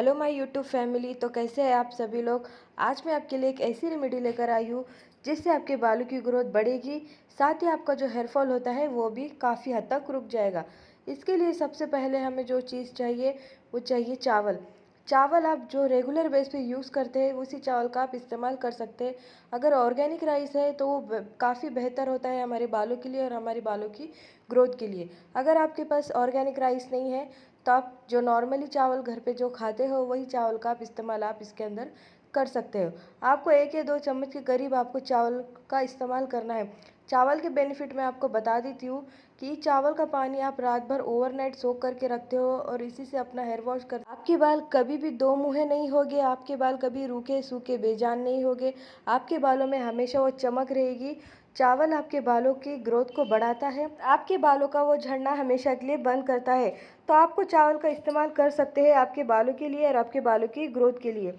Hello my YouTube family. तो कैसे हैं आप सभी लोग। आज मैं आपके लिए एक ऐसी रेमेडी लेकर आई हूँ जिससे आपके बालों की ग्रोथ बढ़ेगी, साथ ही आपका जो हेयर फॉल होता है वो भी काफ़ी हद तक रुक जाएगा। इसके लिए सबसे पहले हमें जो चीज़ चाहिए वो चाहिए चावल। चावल आप जो रेगुलर बेस पे यूज़ करते हैं उसी चावल का आप इस्तेमाल कर सकते हैं। अगर ऑर्गेनिक राइस है तो वो काफ़ी बेहतर होता है हमारे बालों के लिए और हमारे बालों की ग्रोथ के लिए। अगर आपके पास ऑर्गेनिक राइस नहीं है तो आप जो नॉर्मली चावल घर पे जो खाते हो वही चावल का आप इस्तेमाल आप इसके अंदर कर सकते हो। आपको 1 या 2 चम्मच के करीब आपको चावल का इस्तेमाल करना है। चावल के बेनिफिट मैं आपको बता देती हूँ कि चावल का पानी आप रात भर ओवरनाइट सोख करके रखते हो और इसी से अपना हेयर वॉश कर आपके बाल कभी भी दो मुँहे नहीं होगे, आपके बाल कभी रूखे सूखे बेजान नहीं होगे। आपके बालों में हमेशा वो चमक रहेगी। चावल आपके बालों की ग्रोथ को बढ़ाता है, आपके बालों का वो झड़ना हमेशा के लिए बंद करता है। तो आपको चावल का इस्तेमाल कर सकते हैं आपके बालों के लिए और आपके बालों की ग्रोथ के लिए।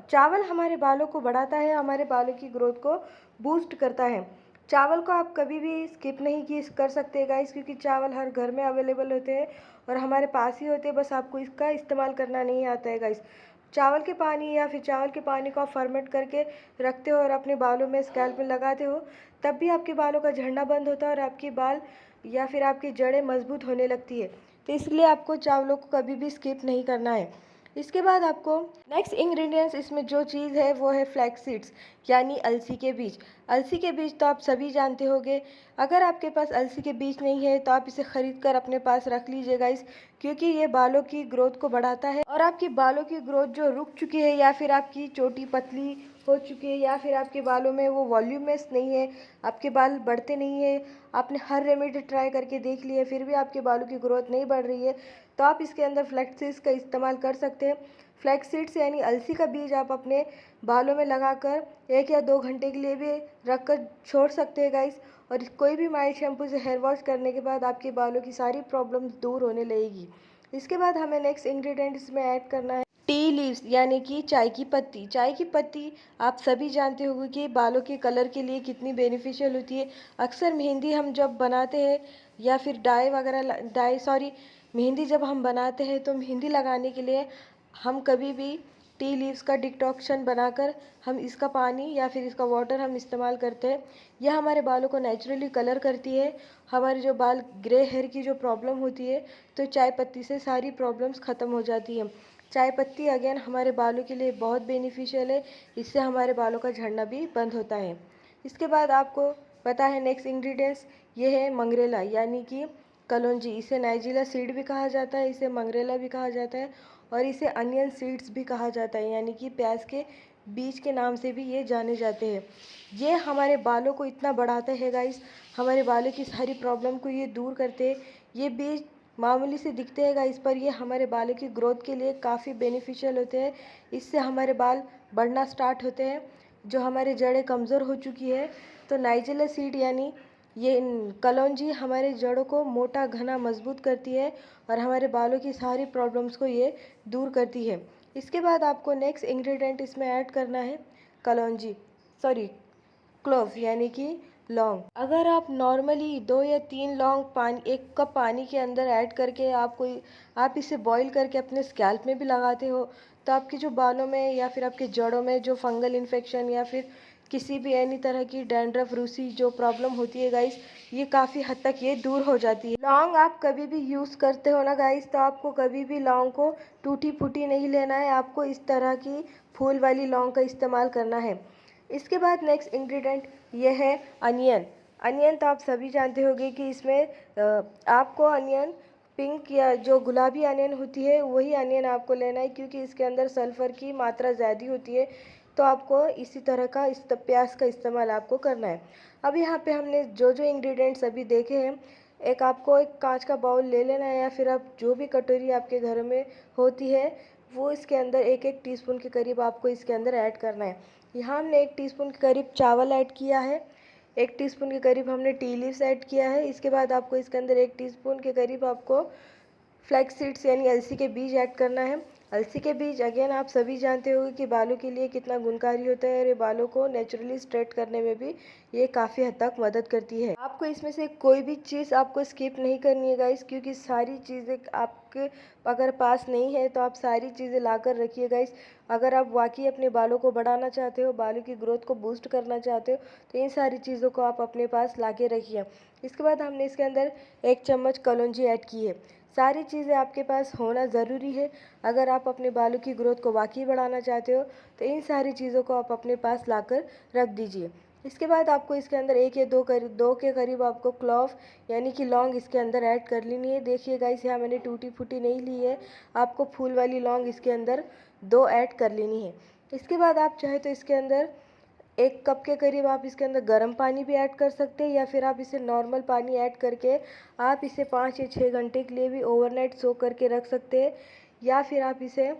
चावल हमारे बालों को बढ़ाता है, हमारे बालों की ग्रोथ को बूस्ट करता है। चावल को आप कभी भी स्किप नहीं की कर सकते गाइस, क्योंकि चावल हर घर में अवेलेबल होते हैं और हमारे पास ही होते हैं, बस आपको इसका इस्तेमाल करना नहीं आता है गाइस। चावल के पानी या फिर चावल के पानी को आप फर्मेंट करके रखते हो और अपने बालों में स्कैल्प में लगाते हो, तब भी आपके बालों का झड़ना बंद होता है और आपके बाल या फिर आपकी जड़ें मजबूत होने लगती है। तो इसलिए आपको चावलों को कभी भी स्किप नहीं करना है। इसके बाद आपको नेक्स्ट इंग्रेडिएंट्स इसमें जो चीज़ है वो है फ्लैक्स सीड्स, यानी अलसी के बीज। अलसी के बीज तो आप सभी जानते होंगे। अगर आपके पास अलसी के बीज नहीं है तो आप इसे खरीद कर अपने पास रख लीजिएगा क्योंकि ये बालों की ग्रोथ को बढ़ाता है और आपके बालों की ग्रोथ जो रुक चुकी है या फिर आपकी चोटी पतली हो चुकी है या फिर आपके बालों में वो वॉल्यूमनेस नहीं है, आपके बाल बढ़ते नहीं है, आपने हर रेमेडी ट्राई करके देख ली है फिर भी आपके बालों की ग्रोथ नहीं बढ़ रही है, तो आप इसके अंदर फ्लैक्स सीड्स का इस्तेमाल कर सकते हैं। फ्लैक्स सीड्स यानी अलसी का बीज आप अपने बालों में लगाकर 1 या 2 घंटे के लिए भी रख कर छोड़ सकते हैं गाइस। और कोई भी माइल्ड शैम्पू से हेयर वॉश करने के बाद आपके बालों की सारी प्रॉब्लम्स दूर होने लगेगी। इसके बाद हमें नेक्स्ट इंग्रेडिएंट इसमें ऐड करना है टी लीव्स, यानी कि चाय की पत्ती। चाय की पत्ती आप सभी जानते होंगे कि बालों के कलर के लिए कितनी बेनिफिशियल होती है। अक्सर मेहंदी हम जब बनाते हैं या फिर मेहंदी जब हम बनाते हैं तो मेहंदी लगाने के लिए हम कभी भी टी लीव्स का डिकॉक्शन बनाकर हम इसका पानी या फिर इसका वाटर हम इस्तेमाल करते हैं। यह हमारे बालों को नेचुरली कलर करती है। हमारे जो बाल ग्रे हेयर की जो प्रॉब्लम होती है तो चाय पत्ती से सारी प्रॉब्लम्स ख़त्म हो जाती है। चाय पत्ती अगेन हमारे बालों के लिए बहुत बेनिफिशियल है, इससे हमारे बालों का झड़ना भी बंद होता है। इसके बाद आपको पता है नेक्स्ट इंग्रेडिएंट्स ये है मंगरेला, यानी कि कलौंजी। इसे नाइजीला सीड भी कहा जाता है, इसे मंगरेला भी कहा जाता है और इसे अनियन सीड्स भी कहा जाता है, यानी कि प्याज के बीज के नाम से भी ये जाने जाते हैं। ये हमारे बालों को इतना बढ़ाते हैं गाइस, हमारे बालों की सारी प्रॉब्लम को ये दूर करते हैं। ये बीज मामूली से दिखते हैं गाइस, पर ये हमारे बालों की ग्रोथ के लिए काफ़ी बेनिफिशियल होते हैं। इससे हमारे बाल बढ़ना स्टार्ट होते हैं, जो हमारी जड़ें कमज़ोर हो चुकी है तो नाइजीला सीड यानी ये कलौंजी हमारे जड़ों को मोटा घना मजबूत करती है और हमारे बालों की सारी प्रॉब्लम्स को ये दूर करती है। इसके बाद आपको नेक्स्ट इंग्रेडिएंट इसमें ऐड करना है कलौंजी सॉरी क्लोव, यानी कि लौंग। अगर आप नॉर्मली 2 या 3 लौंग पानी 1 कप पानी के अंदर ऐड करके आप इसे बॉईल करके अपने स्कैल्प में भी लगाते हो तो आपके जो बालों में या फिर आपके जड़ों में जो फंगल इन्फेक्शन या फिर किसी भी एनी तरह की डैंड्रफ रूसी जो प्रॉब्लम होती है गाइस, ये काफ़ी हद तक ये दूर हो जाती है। लौंग आप कभी भी यूज़ करते हो ना गाइस, तो आपको कभी भी लौंग को टूटी फूटी नहीं लेना है, आपको इस तरह की फूल वाली लौंग का इस्तेमाल करना है। इसके बाद नेक्स्ट इंग्रेडिएंट ये है अनियन। अनियन तो आप सभी जानते होंगे कि इसमें आपको अनियन पिंक या जो गुलाबी अनियन होती है वही अनियन आपको लेना है, क्योंकि इसके अंदर सल्फ़र की मात्रा ज़्यादा होती है। तो आपको इसी तरह का प्याज का इस्तेमाल आपको करना है। अब यहाँ पे हमने जो जो इंग्रेडिएंट्स अभी देखे हैं, आपको एक कांच का बाउल ले लेना है या फिर आप जो भी कटोरी आपके घर में होती है वो इसके अंदर 1-1 टीस्पून के करीब आपको इसके अंदर ऐड करना है। यहाँ हमने 1 टीस्पून के करीब चावल ऐड किया है, 1 टीस्पून के करीब हमने टी लीव्स ऐड किया है। इसके बाद आपको इसके अंदर 1 टीस्पून के करीब आपको फ्लैक्स सीड्स यानी अलसी के बीज ऐड करना है। अलसी के बीज अगेन आप सभी जानते होंगे कि बालों के लिए कितना गुणकारी होता है और ये बालों को नेचुरली स्ट्रेट करने में भी ये काफ़ी हद तक मदद करती है। आपको इसमें से कोई भी चीज़ आपको स्किप नहीं करनी है गाइस, क्योंकि सारी चीज़ें आपके अगर पास नहीं है तो आप सारी चीज़ें ला कर रखिए गाइस। अगर आप वाकई अपने बालों को बढ़ाना चाहते हो, बालों की ग्रोथ को बूस्ट करना चाहते हो, तो इन सारी चीज़ों को आप अपने पास ला के रखिए। इसके बाद हमने इसके अंदर 1 चम्मच कलौंजी ऐड की है। सारी चीज़ें आपके पास होना ज़रूरी है। अगर आप अपने बालों की ग्रोथ को वाकई बढ़ाना चाहते हो तो इन सारी चीज़ों को आप अपने पास लाकर रख दीजिए। इसके बाद आपको इसके अंदर 1 या 2 के करीब आपको क्लॉव यानी कि लौंग इसके अंदर ऐड कर लेनी है। देखिए गाइस, यहाँ मैंने टूटी फूटी नहीं ली है, आपको फूल वाली लौंग इसके अंदर 2 ऐड कर लेनी है। इसके बाद आप चाहे तो इसके अंदर 1 कप के करीब आप इसके अंदर गर्म पानी भी ऐड कर सकते हैं, या फिर आप इसे नॉर्मल पानी ऐड करके आप इसे 5 या 6 घंटे के लिए भी ओवरनाइट सोक करके रख सकते हैं, या फिर आप इसे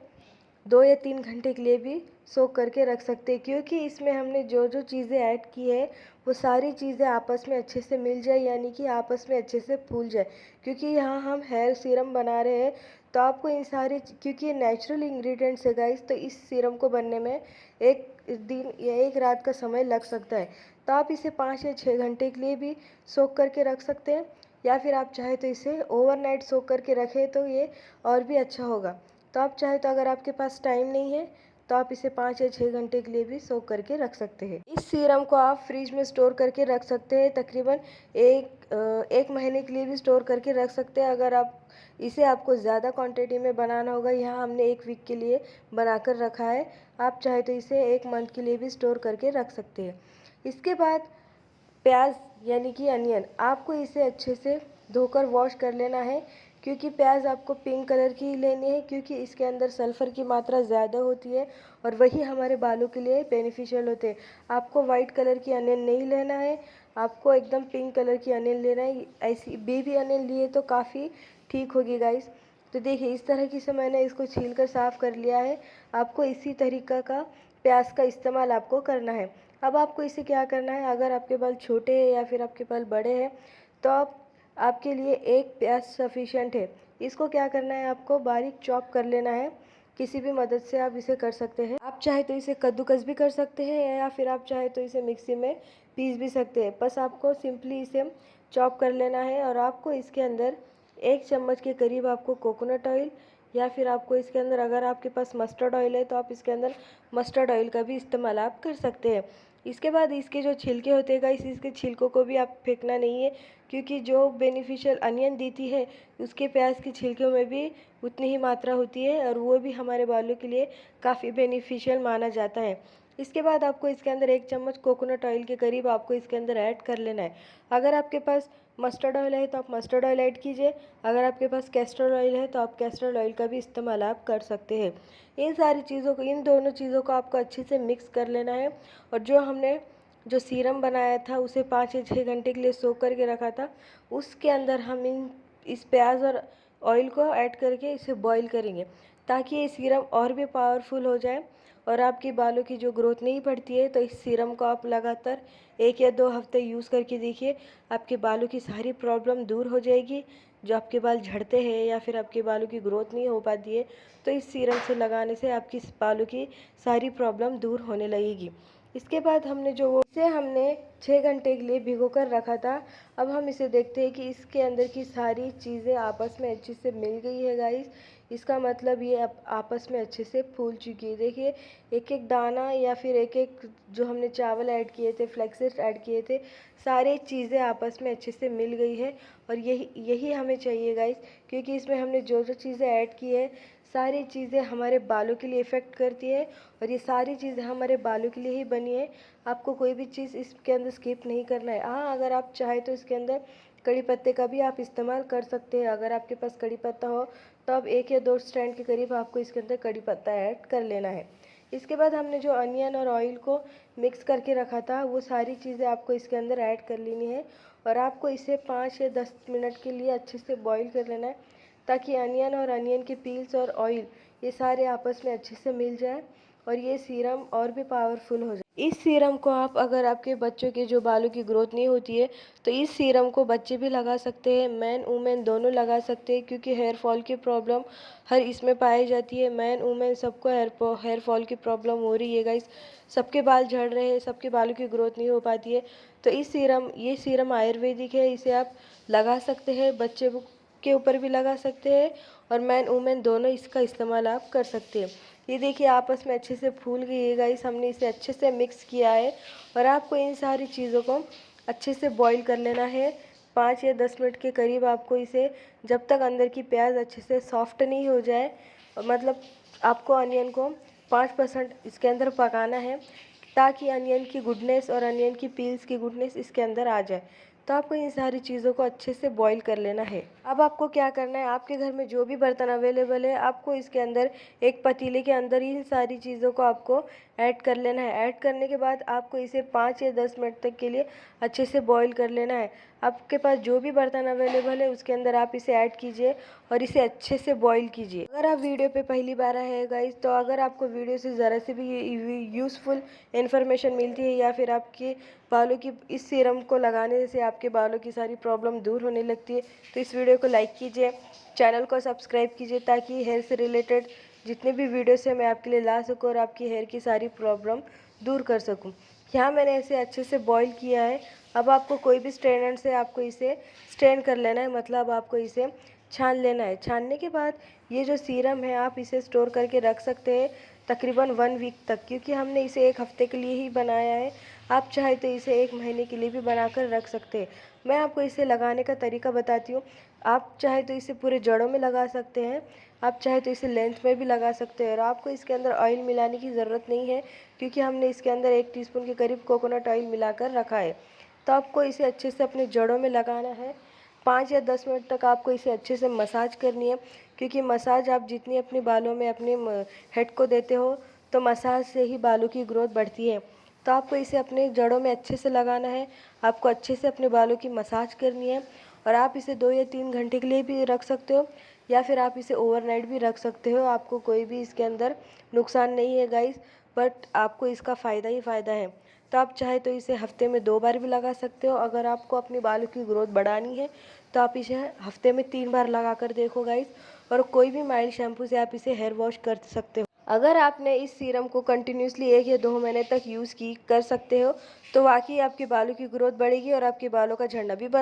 2 या 3 घंटे के लिए भी सोक करके रख सकते हैं। क्योंकि इसमें हमने जो जो चीज़ें ऐड की है वो सारी चीज़ें आपस में अच्छे से मिल जाए, यानी कि आपस में अच्छे से फूल जाए। क्योंकि यहाँ हम हेयर सीरम बना रहे हैं तो आपको इन सारे, क्योंकि ये नेचुरल इंग्रेडिएंट्स है गाइस, तो इस सीरम को बनने में 1 दिन या 1 रात का समय लग सकता है। तो आप इसे 5 या 6 घंटे के लिए भी सोक करके रख सकते हैं, या फिर आप चाहे तो इसे ओवरनाइट सोक करके रखें तो ये और भी अच्छा होगा। तो आप चाहे तो अगर आपके पास टाइम नहीं है तो आप इसे 5 या 6 घंटे के लिए भी सोक करके रख सकते हैं। इस सीरम को आप फ्रिज में स्टोर करके रख सकते हैं, तकरीबन 1 महीने के लिए भी स्टोर करके रख सकते हैं। अगर आप इसे आपको ज़्यादा क्वांटिटी में बनाना होगा, यहाँ हमने 1 वीक के लिए बनाकर रखा है, आप चाहे तो इसे 1 मंथ के लिए भी स्टोर करके रख सकते हैं। इसके बाद प्याज यानी कि अनियन, आपको इसे अच्छे से धोकर वॉश कर लेना है। क्योंकि प्याज आपको पिंक कलर की ही लेनी है, क्योंकि इसके अंदर सल्फ़र की मात्रा ज़्यादा होती है और वही हमारे बालों के लिए बेनिफिशियल होते हैं। आपको वाइट कलर की अनियन नहीं लेना है, आपको एकदम पिंक कलर की अनियन लेना है। ऐसी बेबी अनियन लिए तो काफ़ी ठीक होगी गाइस। तो देखिए, इस तरह की से मैंने इसको छील कर साफ़ कर लिया है। आपको इसी तरीका का प्याज का इस्तेमाल आपको करना है। अब आपको इसे क्या करना है, अगर आपके बाल छोटे हैं या फिर आपके बाल बड़े हैं तो आपके लिए 1 प्याज सफिशिएंट है। इसको क्या करना है, आपको बारीक चॉप कर लेना है। किसी भी मदद से आप इसे कर सकते हैं। आप चाहे तो इसे कद्दूकस भी कर सकते हैं, या फिर आप चाहे तो इसे मिक्सी में पीस भी सकते हैं। बस आपको सिंपली इसे चॉप कर लेना है और आपको इसके अंदर 1 चम्मच के करीब आपको कोकोनट ऑयल, या फिर आपको इसके अंदर अगर आपके पास मस्टर्ड ऑयल है तो आप इसके अंदर मस्टर्ड ऑयल का भी इस्तेमाल आप कर सकते हैं। इसके बाद इसके जो छिलके होते हैं गाइस, इसके छिलकों को भी आप फेंकना नहीं है, क्योंकि जो बेनिफिशियल अनियन देती है उसके प्याज के छिलकों में भी उतनी ही मात्रा होती है और वो भी हमारे बालों के लिए काफ़ी बेनिफिशियल माना जाता है। इसके बाद आपको इसके अंदर 1 चम्मच कोकोनट ऑयल के करीब आपको इसके अंदर ऐड कर लेना है। अगर आपके पास मस्टर्ड ऑयल है तो आप मस्टर्ड ऑयल ऐड कीजिए, अगर आपके पास कैस्टर ऑयल है तो आप कैस्टर ऑयल का भी इस्तेमाल आप कर सकते हैं। इन सारी चीज़ों को, इन दोनों चीज़ों को आपको अच्छे से मिक्स कर लेना है, और जो हमने जो सीरम बनाया था उसे 5 या 6 घंटे के लिए सोक करके रखा था, उसके अंदर हम इस प्याज और ऑयल को ऐड करके इसे बॉईल करेंगे, ताकि ये सीरम और भी पावरफुल हो जाए। और आपके बालों की जो ग्रोथ नहीं बढ़ती है तो इस सीरम को आप लगातार 1 या 2 हफ्ते यूज़ करके देखिए, आपके बालों की सारी प्रॉब्लम दूर हो जाएगी। जो आपके बाल झड़ते हैं या फिर आपके बालों की ग्रोथ नहीं हो पाती है, तो इस सीरम से लगाने से आपकी बालों की सारी प्रॉब्लम दूर होने लगेगी। इसके बाद हमने 6 घंटे के लिए भिगो कर रखा था। अब हम इसे देखते हैं कि इसके अंदर की सारी चीज़ें आपस में अच्छे से मिल गई है गाइस। इसका मतलब ये अब आपस में अच्छे से फूल चुकी है। देखिए, एक एक दाना या फिर एक एक जो हमने चावल ऐड किए थे, फ्लेक्सेस ऐड किए थे, सारी चीज़ें आपस में अच्छे से मिल गई है। और यही यही हमें चाहिए गाइस, क्योंकि इसमें हमने जो जो चीज़ें ऐड की है सारी चीज़ें हमारे बालों के लिए इफ़ेक्ट करती है, और ये सारी चीज़ें हमारे बालों के लिए ही बनी है। आपको कोई भी चीज़ इसके अंदर स्किप नहीं करना है। हाँ, अगर आप चाहे तो इसके अंदर कड़ी पत्ते का भी आप इस्तेमाल कर सकते हैं। अगर आपके पास कड़ी पत्ता हो तो अब 1 या 2 स्टैंड के करीब आपको इसके अंदर कड़ी पत्ता ऐड कर लेना है। इसके बाद हमने जो अनियन और ऑयल को मिक्स करके रखा था वो सारी चीज़ें आपको इसके अंदर ऐड कर लेनी है, और आपको इसे 5 या 10 मिनट के लिए अच्छे से बॉईल कर लेना है, ताकि अनियन और अनियन के पील्स और ऑयल ये सारे आपस में अच्छे से मिल जाए और ये सीरम और भी पावरफुल हो जाए। इस सीरम को आप अगर आपके बच्चों के जो बालों की ग्रोथ नहीं होती है तो इस सीरम को बच्चे भी लगा सकते हैं, मैन वुमेन दोनों लगा सकते हैं, क्योंकि हेयर फॉल की प्रॉब्लम हर इसमें पाई जाती है। मैन वुमेन सबको हेयर फॉल की प्रॉब्लम हो रही है गाइस, सबके बाल झड़ रहे हैं, सबके बालों की ग्रोथ नहीं हो पाती है। तो ये सीरम आयुर्वेदिक है, इसे आप लगा सकते हैं, बच्चे के ऊपर भी लगा सकते हैं और मैन वुमेन दोनों इसका इस्तेमाल आप कर सकते हैं। ये देखिए आपस में अच्छे से फूल गई है गाइस, हमने इसे अच्छे से मिक्स किया है और आपको इन सारी चीज़ों को अच्छे से बॉईल कर लेना है 5 या 10 मिनट के करीब। आपको इसे जब तक अंदर की प्याज अच्छे से सॉफ्ट नहीं हो जाए, मतलब आपको अनियन को 5% इसके अंदर पकाना है ताकि अनियन की गुडनेस और अनियन की पील्स की गुडनेस इसके अंदर आ जाए। तो आपको इन सारी चीज़ों को अच्छे से बॉईल कर लेना है। अब आपको क्या करना है, आपके घर में जो भी बर्तन अवेलेबल है आपको इसके अंदर एक पतीले के अंदर इन सारी चीज़ों को आपको ऐड कर लेना है। ऐड करने के बाद आपको इसे 5 या 10 मिनट तक के लिए अच्छे से बॉईल कर लेना है। आपके पास जो भी बर्तन अवेलेबल है उसके अंदर आप इसे ऐड कीजिए और इसे अच्छे से बॉईल कीजिए। अगर आप वीडियो पे पहली बार आए हैं गाइस, तो अगर आपको वीडियो से ज़रा से भी यूज़फुल इन्फॉर्मेशन मिलती है या फिर आपके बालों की इस सीरम को लगाने से आपके बालों की सारी प्रॉब्लम दूर होने लगती है, तो इस वीडियो को लाइक कीजिए, चैनल को सब्सक्राइब कीजिए ताकि हेयर से रिलेटेड जितने भी वीडियोस है मैं आपके लिए ला सकूँ और आपकी हेयर की सारी प्रॉब्लम दूर कर सकूँ। यहाँ मैंने इसे अच्छे से बॉईल किया है। अब आपको कोई भी स्ट्रेनर से आपको इसे स्ट्रेन कर लेना है, मतलब आपको इसे छान लेना है। छानने के बाद ये जो सीरम है आप इसे स्टोर करके रख सकते हैं तकरीबन 1 वीक तक, क्योंकि हमने इसे 1 हफ्ते के लिए ही बनाया है। आप चाहे तो इसे 1 महीने के लिए भी बनाकर रख सकते हैं। मैं आपको इसे लगाने का तरीका बताती हूँ। आप चाहे तो इसे पूरे जड़ों में लगा सकते हैं, आप चाहे तो इसे लेंथ में भी लगा सकते हैं और आपको इसके अंदर ऑयल मिलाने की ज़रूरत नहीं है, क्योंकि हमने इसके अंदर 1 टीस्पून के करीब कोकोनट ऑयल मिलाकर रखा है। तो आपको इसे अच्छे से अपने जड़ों में लगाना है। 5 या 10 मिनट तक आपको इसे अच्छे से मसाज करनी है, क्योंकि मसाज आप जितनी अपने बालों में अपने हेड को देते हो तो मसाज से ही बालों की ग्रोथ बढ़ती है। तो आपको इसे अपने जड़ों में अच्छे से लगाना है, आपको अच्छे से अपने बालों की मसाज करनी है और आप इसे 2 या 3 घंटे के लिए भी रख सकते हो या फिर आप इसे ओवरनाइट भी रख सकते हो। आपको कोई भी इसके अंदर नुकसान नहीं है गाइस, बट आपको इसका फ़ायदा ही फ़ायदा है। तो आप चाहे तो इसे हफ्ते में 2 बार भी लगा सकते हो। अगर आपको अपने बालों की ग्रोथ बढ़ानी है तो आप इसे हफ्ते में 3 बार लगा कर देखो गाइस, और कोई भी माइल्ड शैम्पू से आप इसे हेयर वॉश कर सकते हो। अगर आपने इस सीरम को कंटिन्यूसली 1 या 2 महीने तक यूज़ कर सकते हो तो वाकई आपके बालों की ग्रोथ बढ़ेगी और आपके बालों का झड़ना भी बंद